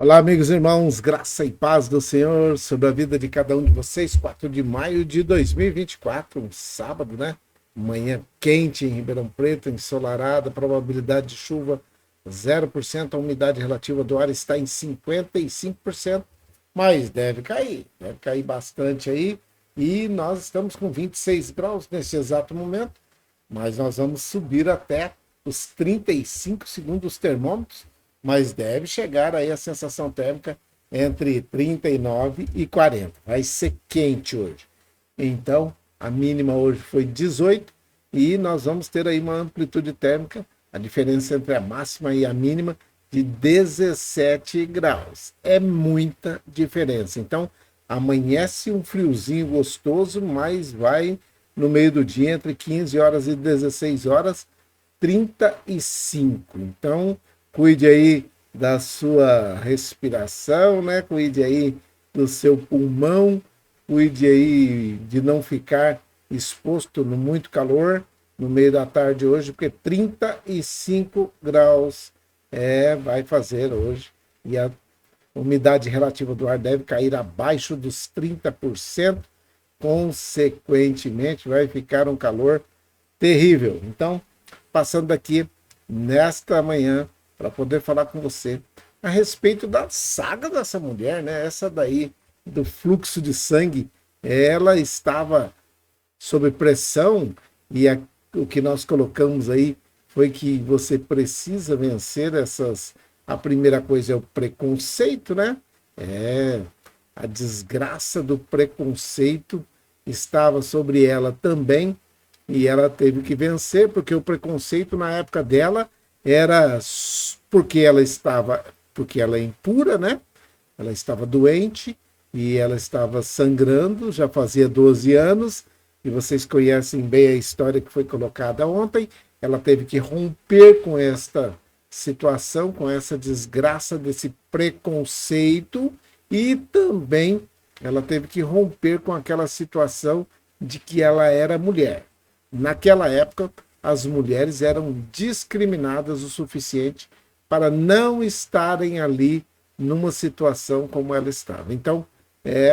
Olá, amigos e irmãos, graça e paz do Senhor sobre a vida de cada um de vocês. 4 de maio de 2024, um sábado, né? Manhã quente em Ribeirão Preto, ensolarada, probabilidade de chuva 0%, a umidade relativa do ar está em 55%, mas deve cair bastante aí. E nós estamos com 26 graus nesse exato momento, mas nós vamos subir até os 35 segundos termômetros, mas deve chegar aí a sensação térmica entre 39 e 40. Vai ser quente hoje. Então, a mínima hoje foi 18 e nós vamos ter aí uma amplitude térmica, a diferença entre a máxima e a mínima, de 17 graus. É muita diferença. Então, amanhece um friozinho gostoso, mas vai no meio do dia, entre 15 horas e 16 horas, 35. Então, cuide aí da sua respiração, né? Cuide aí do seu pulmão, cuide aí de não ficar exposto no muito calor no meio da tarde hoje, porque 35 graus vai fazer hoje e a umidade relativa do ar deve cair abaixo dos 30%, consequentemente vai ficar um calor terrível. Então, passando aqui nesta manhã para poder falar com você a respeito da saga dessa mulher, né? Essa daí do fluxo de sangue, ela estava sob pressão e o que nós colocamos aí foi que você precisa vencer essas. A primeira coisa é o preconceito, né? A desgraça do preconceito estava sobre ela também e ela teve que vencer, porque o preconceito na época dela era porque ela é impura, né? Ela estava doente e ela estava sangrando, já fazia 12 anos, e vocês conhecem bem a história que foi colocada ontem. Ela teve que romper com esta situação, com essa desgraça desse preconceito, e também ela teve que romper com aquela situação de que ela era mulher. Naquela época, as mulheres eram discriminadas o suficiente para não estarem ali numa situação como ela estava. Então,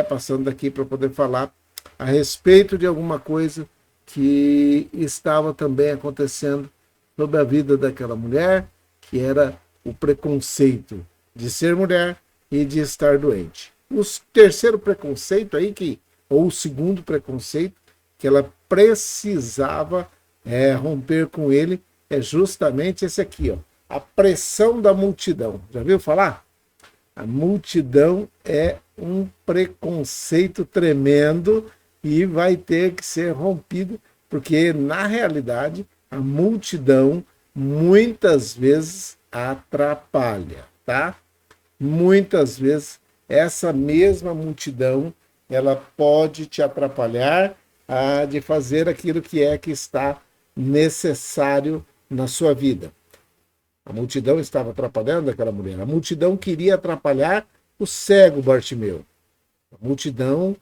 passando daqui para poder falar a respeito de alguma coisa que estava também acontecendo sobre a vida daquela mulher, que era o preconceito de ser mulher e de estar doente. O terceiro preconceito aí, ou o segundo preconceito, que ela precisava romper com ele, é justamente esse aqui, ó, a pressão da multidão. Já viu falar? A multidão é um preconceito tremendo e vai ter que ser rompido, porque na realidade a multidão muitas vezes atrapalha, tá? Muitas vezes essa mesma multidão ela pode te atrapalhar de fazer aquilo que está necessário na sua vida. A multidão estava atrapalhando aquela mulher. A multidão queria atrapalhar o cego Bartimeu. A multidão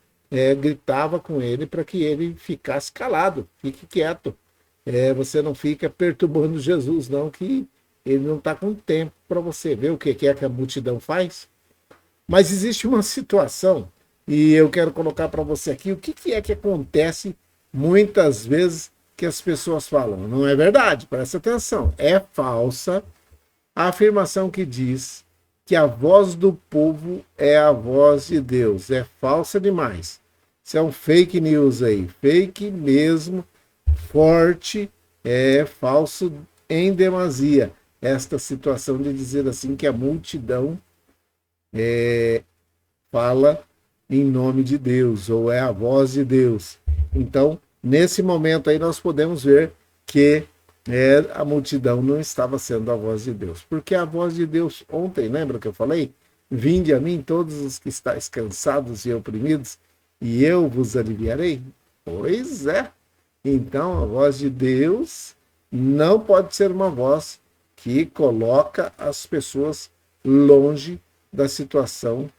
gritava com ele para que ele ficasse calado, fique quieto. Você não fica perturbando Jesus, não, que ele não está com tempo para você ver o que é que a multidão faz. Mas existe uma situação, e eu quero colocar para você aqui o que é que acontece muitas vezes que as pessoas falam. Não é verdade, presta atenção, é falsa a afirmação que diz que a voz do povo é a voz de Deus. É falsa demais. Isso é um fake news aí, fake mesmo, forte, falso em demasia. Esta situação de dizer assim que a multidão fala em nome de Deus, ou é a voz de Deus. Então, nesse momento aí nós podemos ver que a multidão não estava sendo a voz de Deus. Porque a voz de Deus, ontem, lembra que eu falei? Vinde a mim todos os que estáis cansados e oprimidos, e eu vos aliviarei? Pois é. Então, a voz de Deus não pode ser uma voz que coloca as pessoas longe da situação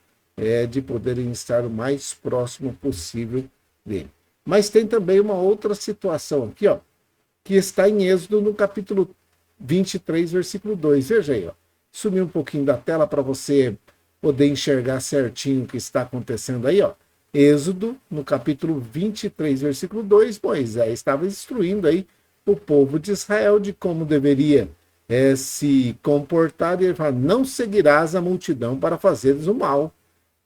de poderem estar o mais próximo possível dele. Mas tem também uma outra situação aqui, ó, que está em Êxodo, no capítulo 23, versículo 2. Veja aí, ó. Sumi um pouquinho da tela para você poder enxergar certinho o que está acontecendo aí, ó. Êxodo, no capítulo 23, versículo 2, Moisés estava instruindo aí o povo de Israel de como deveria se comportar, e ele fala, não seguirás a multidão para fazeres o mal.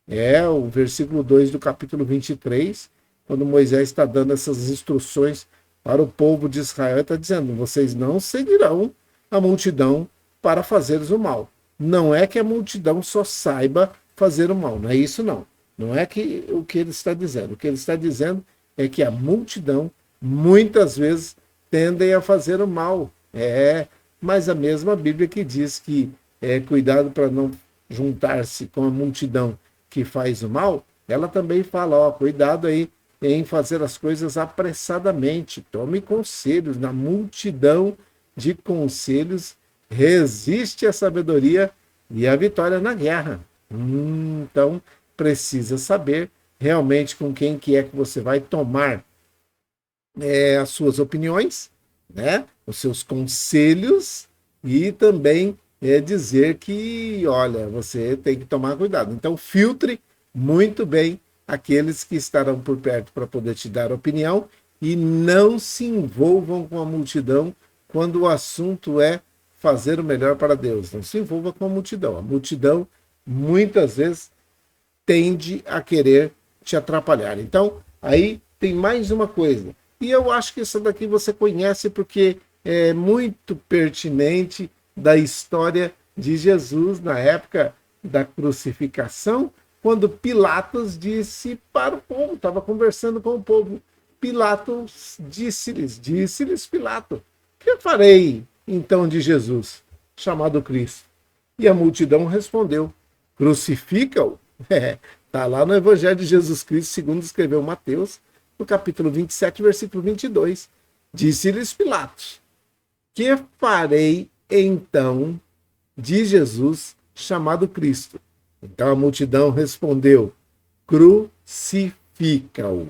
O versículo 2 do capítulo 23, quando Moisés está dando essas instruções para o povo de Israel, está dizendo, vocês não seguirão a multidão para fazeres o mal. Não é que a multidão só saiba fazer o mal, não é isso não. Não é que o que ele está dizendo. O que ele está dizendo é que a multidão muitas vezes tendem a fazer o mal. Mas a mesma Bíblia que diz que cuidado para não juntar-se com a multidão que faz o mal, ela também fala, ó, cuidado aí em fazer as coisas apressadamente. Tome conselhos. Na multidão de conselhos resiste a sabedoria e a vitória na guerra. Então, precisa saber realmente com quem que é que você vai tomar as suas opiniões, né? Os seus conselhos, e também dizer que, olha, você tem que tomar cuidado. Então, filtre muito bem aqueles que estarão por perto para poder te dar opinião, e não se envolvam com a multidão quando o assunto é fazer o melhor para Deus. Não se envolva com a multidão. A multidão, muitas vezes, tende a querer te atrapalhar. Então, aí tem mais uma coisa. E eu acho que isso daqui você conhece porque é muito pertinente da história de Jesus na época da crucificação, quando Pilatos disse para o povo, estava conversando com o povo, Pilatos disse-lhes Pilato, que farei então de Jesus, chamado Cristo? E a multidão respondeu, crucifica-o. Está lá no Evangelho de Jesus Cristo, segundo escreveu Mateus, no capítulo 27, versículo 22. Disse-lhes Pilatos, que farei então de Jesus, chamado Cristo? Então a multidão respondeu, crucifica-o.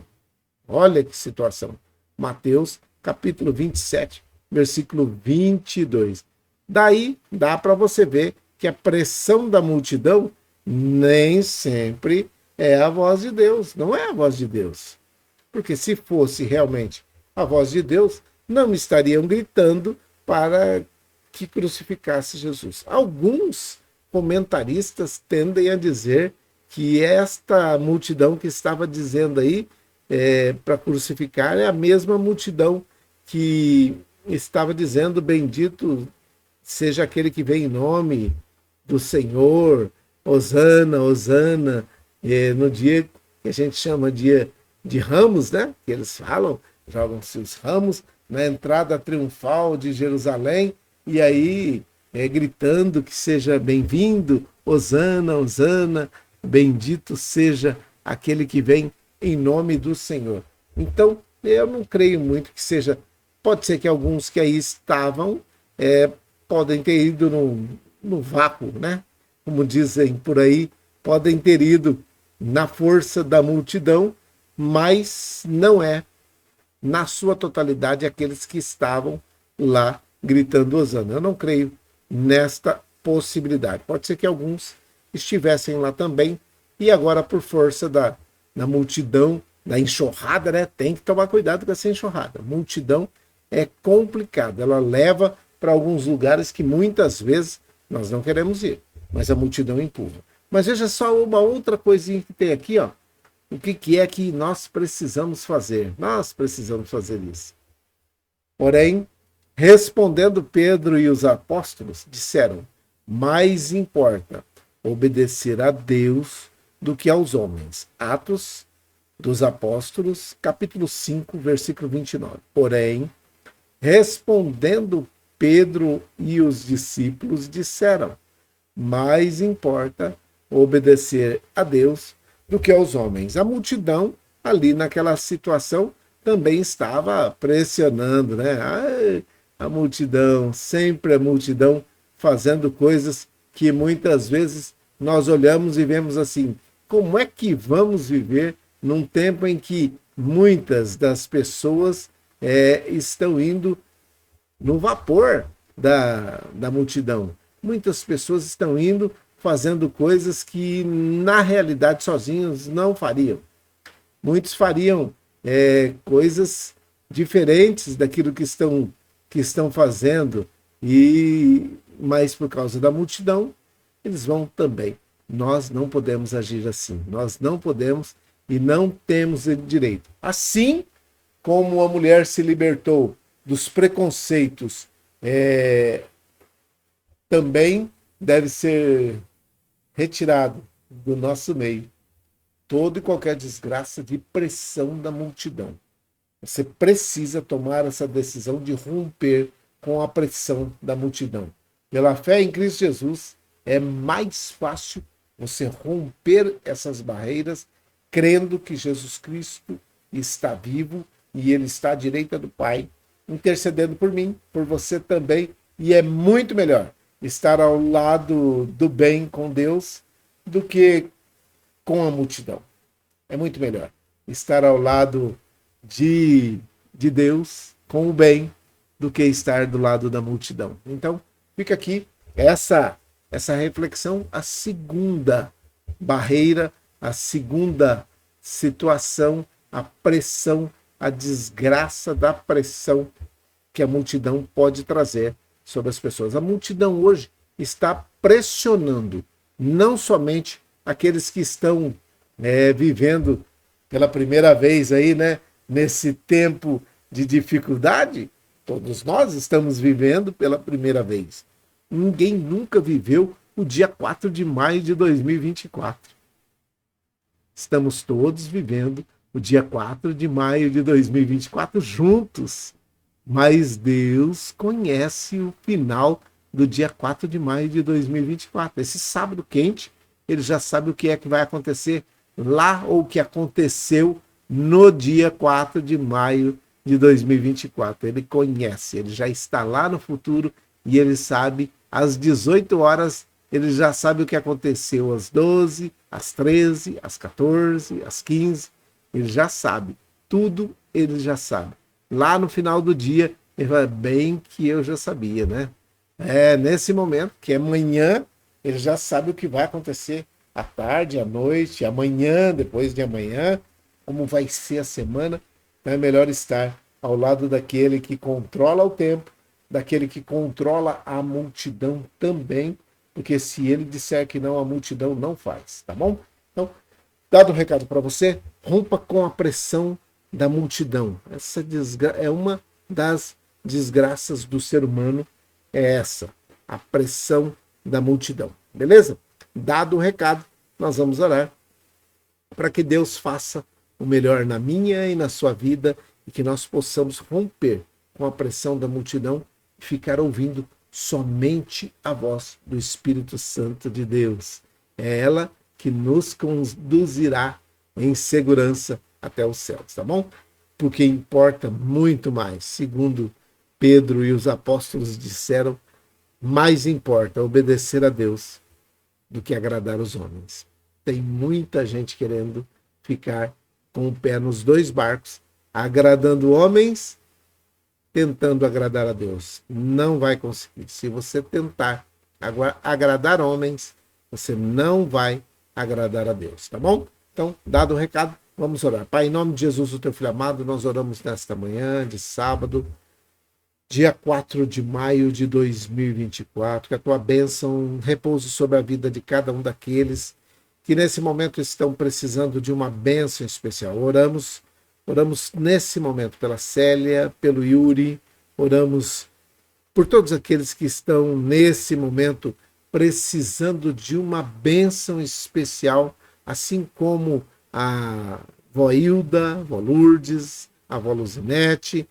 Olha que situação. Mateus, capítulo 27, versículo 22. Daí dá para você ver que a pressão da multidão nem sempre é a voz de Deus, não é a voz de Deus. Porque se fosse realmente a voz de Deus, não estariam gritando para que crucificasse Jesus. Alguns comentaristas tendem a dizer que esta multidão que estava dizendo aí para crucificar é a mesma multidão que estava dizendo bendito seja aquele que vem em nome do Senhor, Hosana, Hosana, no dia que a gente chama dia de Ramos, né? Que eles falam, jogam-se os ramos na entrada triunfal de Jerusalém, e aí gritando que seja bem-vindo, Hosana, Hosana, bendito seja aquele que vem em nome do Senhor. Então, eu não creio muito que seja, pode ser que alguns que aí estavam podem ter ido no vácuo, né? Como dizem por aí, podem ter ido na força da multidão, mas não é na sua totalidade aqueles que estavam lá gritando Hosana. Eu não creio nesta possibilidade. Pode ser que alguns estivessem lá também, e agora por força da multidão, da enxurrada, né? Tem que tomar cuidado com essa enxurrada. A multidão é complicada, ela leva para alguns lugares que muitas vezes nós não queremos ir, mas a multidão empurra. Mas veja só uma outra coisinha que tem aqui, ó. O que é que nós precisamos fazer? Nós precisamos fazer isso. Porém, respondendo Pedro e os apóstolos, disseram, mais importa obedecer a Deus do que aos homens. Atos dos Apóstolos, capítulo 5, versículo 29. Porém, respondendo Pedro e os discípulos disseram, mais importa obedecer a Deus do que aos homens. A multidão, ali naquela situação, também estava pressionando, né? A multidão, sempre a multidão, fazendo coisas que muitas vezes nós olhamos e vemos assim, como é que vamos viver num tempo em que muitas das pessoas estão indo no vapor da multidão. Muitas pessoas estão indo fazendo coisas que, na realidade, sozinhos não fariam. Muitos fariam coisas diferentes daquilo que estão fazendo, mas por causa da multidão, eles vão também. Nós não podemos agir assim. Nós não podemos e não temos direito. Assim como a mulher se libertou dos preconceitos, também deve ser retirado do nosso meio toda e qualquer desgraça de pressão da multidão. Você precisa tomar essa decisão de romper com a pressão da multidão. Pela fé em Cristo Jesus, é mais fácil você romper essas barreiras, crendo que Jesus Cristo está vivo e Ele está à direita do Pai, intercedendo por mim, por você também, e é muito melhor estar ao lado do bem com Deus do que com a multidão. É muito melhor estar ao lado de Deus com o bem do que estar do lado da multidão. Então, fica aqui essa reflexão, a segunda barreira, a segunda situação, a pressão, a desgraça da pressão que a multidão pode trazer sobre as pessoas. A multidão hoje está pressionando não somente aqueles que estão vivendo pela primeira vez aí, né, nesse tempo de dificuldade. Todos nós estamos vivendo pela primeira vez. Ninguém nunca viveu o dia 4 de maio de 2024. Estamos todos vivendo o dia 4 de maio de 2024 juntos. Mas Deus conhece o final do dia 4 de maio de 2024. Esse sábado quente, ele já sabe o que é que vai acontecer lá ou o que aconteceu no dia 4 de maio de 2024. Ele conhece, ele já está lá no futuro e ele sabe, às 18 horas, ele já sabe o que aconteceu às 12, às 13, às 14, às 15. Ele já sabe, tudo ele já sabe. Lá no final do dia, ele fala, bem que eu já sabia, né? Nesse momento, que é amanhã, ele já sabe o que vai acontecer à tarde, à noite, amanhã, depois de amanhã, como vai ser a semana. Então é melhor estar ao lado daquele que controla o tempo, daquele que controla a multidão também, porque se ele disser que não, a multidão não faz, tá bom? Então, dado um recado para você, rompa com a pressão da multidão. Essa é uma das desgraças do ser humano, é essa, a pressão da multidão. Beleza? Dado o recado, nós vamos orar para que Deus faça o melhor na minha e na sua vida e que nós possamos romper com a pressão da multidão e ficar ouvindo somente a voz do Espírito Santo de Deus. É ela que nos conduzirá em segurança até os céus, tá bom? Porque importa muito mais, segundo Pedro e os apóstolos disseram, mais importa obedecer a Deus do que agradar os homens. Tem muita gente querendo ficar com o pé nos dois barcos, agradando homens, tentando agradar a Deus. Não vai conseguir. Se você tentar agradar homens, você não vai agradar a Deus, tá bom? Então, dado o recado, vamos orar. Pai, em nome de Jesus, o teu filho amado, nós oramos nesta manhã de sábado, dia 4 de maio de 2024, que a tua bênção repouse sobre a vida de cada um daqueles que nesse momento estão precisando de uma bênção especial. Oramos nesse momento pela Célia, pelo Yuri, oramos por todos aqueles que estão nesse momento precisando de uma bênção especial, assim como a vó Hilda, a vó Lourdes, a vó Luzinete,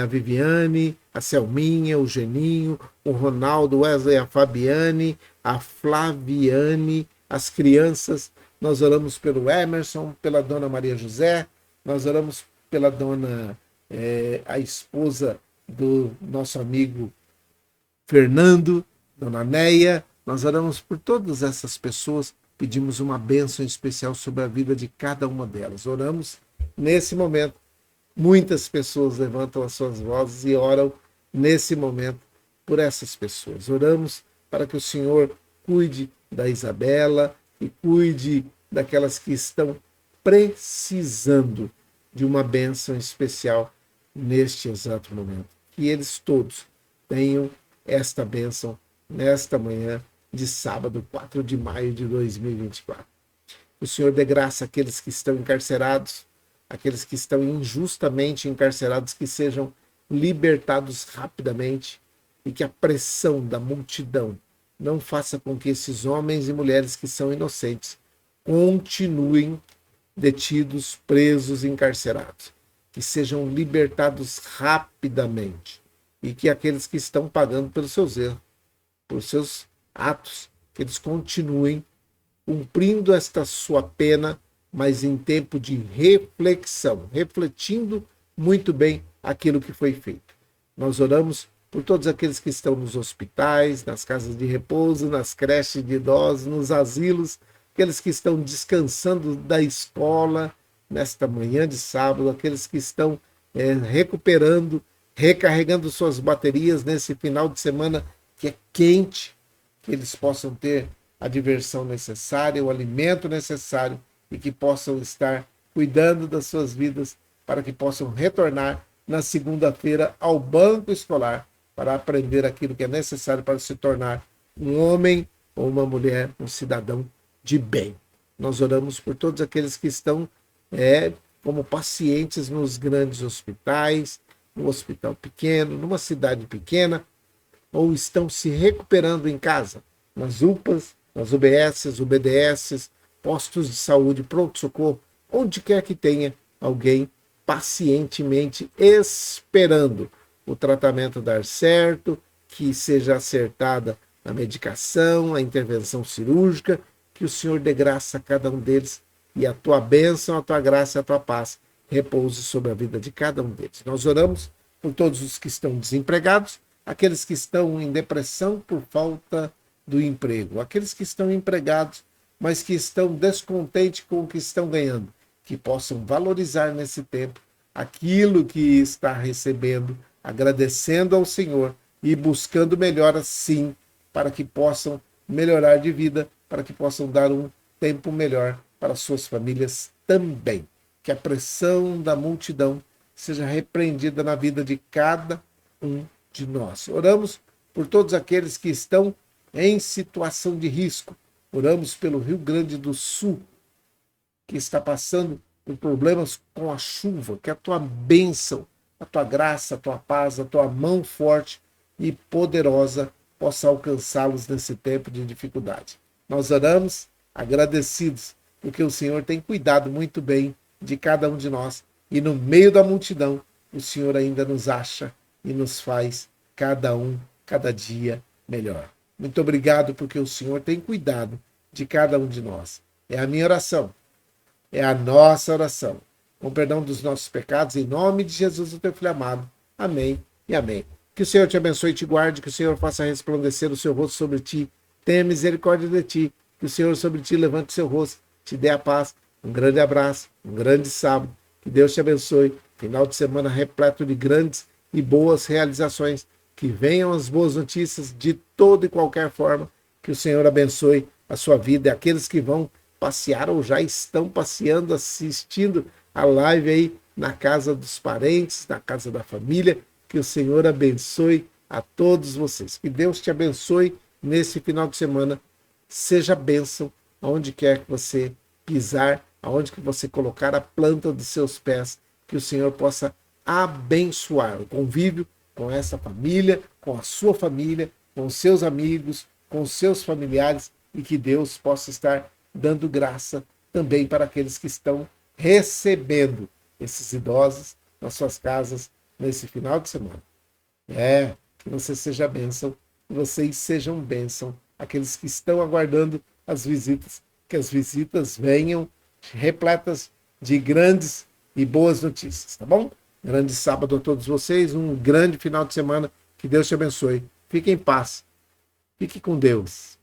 a Viviane, a Selminha, o Geninho, o Ronaldo, o Wesley, a Fabiane, a Flaviane, as crianças. Nós oramos pelo Emerson, pela dona Maria José, nós oramos pela dona, a esposa do nosso amigo Fernando, dona Neia. Nós oramos por todas essas pessoas, pedimos uma bênção especial sobre a vida de cada uma delas. Oramos nesse momento. Muitas pessoas levantam as suas vozes e oram nesse momento por essas pessoas. Oramos para que o Senhor cuide da Isabela e cuide daquelas que estão precisando de uma bênção especial neste exato momento. Que eles todos tenham esta bênção nesta manhã de sábado, 4 de maio de 2024. O Senhor dê graça àqueles que estão encarcerados, aqueles que estão injustamente encarcerados, que sejam libertados rapidamente e que a pressão da multidão não faça com que esses homens e mulheres que são inocentes continuem detidos, presos, encarcerados, que sejam libertados rapidamente e que aqueles que estão pagando pelos seus erros, por seus atos, que eles continuem cumprindo esta sua pena, mas em tempo de reflexão, refletindo muito bem aquilo que foi feito. Nós oramos por todos aqueles que estão nos hospitais, nas casas de repouso, nas creches de idosos, nos asilos, aqueles que estão descansando da escola nesta manhã de sábado, aqueles que estão recuperando, recarregando suas baterias nesse final de semana que é quente, que eles possam ter a diversão necessária, o alimento necessário e que possam estar cuidando das suas vidas para que possam retornar na segunda-feira ao banco escolar para aprender aquilo que é necessário para se tornar um homem ou uma mulher, um cidadão de bem. Nós oramos por todos aqueles que estão como pacientes nos grandes hospitais, no hospital pequeno, numa cidade pequena, ou estão se recuperando em casa, nas UPAs, nas UBSs, UBDSs, postos de saúde, pronto-socorro, onde quer que tenha alguém pacientemente esperando o tratamento dar certo, que seja acertada a medicação, a intervenção cirúrgica, que o Senhor dê graça a cada um deles e a tua bênção, a tua graça e a tua paz repouse sobre a vida de cada um deles. Nós oramos por todos os que estão desempregados, aqueles que estão em depressão por falta do emprego, aqueles que estão empregados, mas que estão descontentes com o que estão ganhando, que possam valorizar nesse tempo aquilo que está recebendo, agradecendo ao Senhor e buscando melhoras sim, para que possam melhorar de vida, para que possam dar um tempo melhor para suas famílias também. Que a pressão da multidão seja repreendida na vida de cada um de nós. Oramos por todos aqueles que estão em situação de risco. Oramos pelo Rio Grande do Sul, que está passando por problemas com a chuva, que a tua bênção, a tua graça, a tua paz, a tua mão forte e poderosa possa alcançá-los nesse tempo de dificuldade. Nós oramos agradecidos, porque o Senhor tem cuidado muito bem de cada um de nós e no meio da multidão o Senhor ainda nos acha e nos faz cada dia melhor. Muito obrigado porque o Senhor tem cuidado de cada um de nós. É a minha oração, é a nossa oração. Com perdão dos nossos pecados, em nome de Jesus, o teu Filho amado. Amém e amém. Que o Senhor te abençoe e te guarde, que o Senhor faça resplandecer o seu rosto sobre ti, tenha misericórdia de ti, que o Senhor sobre ti levante seu rosto, te dê a paz. Um grande abraço, um grande sábado. Que Deus te abençoe. Final de semana repleto de grandes e boas realizações. Que venham as boas notícias de toda e qualquer forma. Que o Senhor abençoe a sua vida. Aqueles que vão passear ou já estão passeando, assistindo a live aí na casa dos parentes, na casa da família. Que o Senhor abençoe a todos vocês. Que Deus te abençoe nesse final de semana. Seja bênção aonde quer que você pisar, aonde que você colocar a planta dos seus pés. Que o Senhor possa abençoar o convívio com essa família, com a sua família, com os seus amigos, com os seus familiares e que Deus possa estar dando graça também para aqueles que estão recebendo esses idosos nas suas casas nesse final de semana. Que você seja bênção, que vocês sejam bênção, aqueles que estão aguardando as visitas, que as visitas venham repletas de grandes e boas notícias, tá bom? Grande sábado a todos vocês, um grande final de semana, que Deus te abençoe. Fique em paz, fique com Deus.